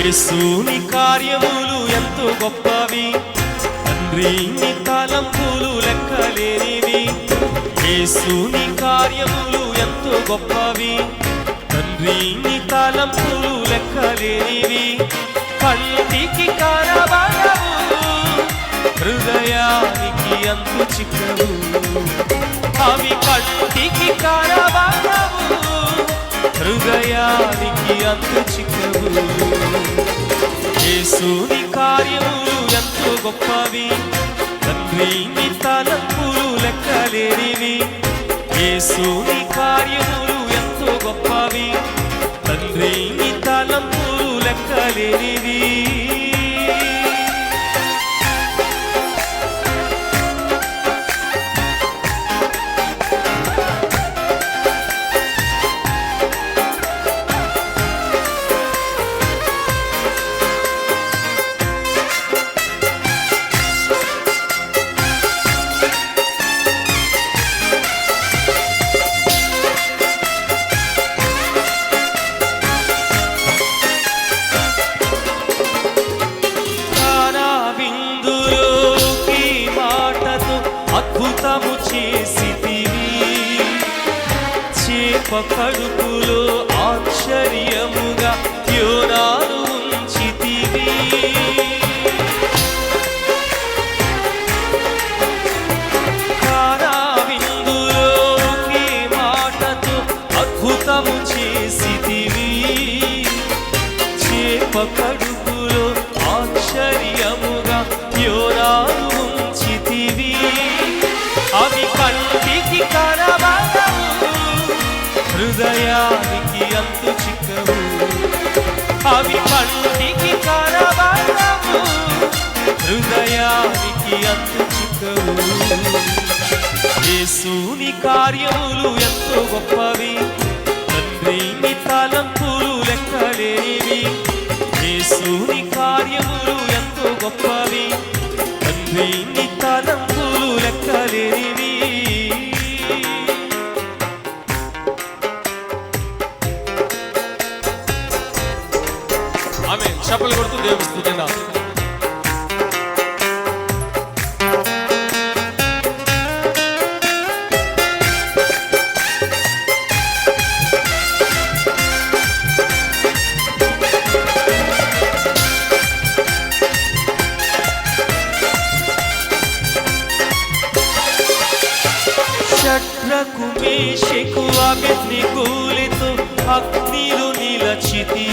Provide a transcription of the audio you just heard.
యేసుని కార్యములు ఎంతో గొప్పవి, తండ్రి నీ తలంపులు లెక్కలేనివి. యేసుని కార్యములు ఎంతో గొప్పవి, తండ్రి నీ తలంపులు లెక్కలేనివి. కంటికి కనబడవు, హృదయానికి అంతు చిక్కవు. అవి కంటికి కనబడవు, హృదయానికి అంతు చిక్కవు. యేసుని కార్యములు ఎంతో గొప్పవి, తండ్రి నీ తలంపులు లెక్కలేనివి. యేసుని కార్యములు ఎంతో గొప్పవి, తండ్రి నీ తలంపులు లెక్కలేనివి. అద్భుతము చేసితివి, చేప కడుపులో ఆశ్చర్యముగా యోనాను ఉంచితివి. కానా విందులోకి మాటతో అద్భుతము చేసితివి, చేప కడుపులో ఆశ్చర్యముగా యోనాను ఉంచితివి. అవి కంటికి కనబడవు, హృదయానికి అంతు చిక్కవు. అవి కంటికి కనబడవు, హృదయానికి అంతు చిక్కవు. యేసుని కార్యములు ఎంతో గొప్పవి, తండ్రి నీ తలంపులు లెక్కలేనివి. యేసుని కార్యములు ఎంతో గొప్పవి, తండ్రి నీ తలంపులు లెక్కలేనివి. ఆమేన్. చప్పట్లు కొడుతూ దేవుని స్తుతిద్దాం. షడ్రకు మేషకు అబేద్నెగోలతో అగ్నిలో నిలచితివి,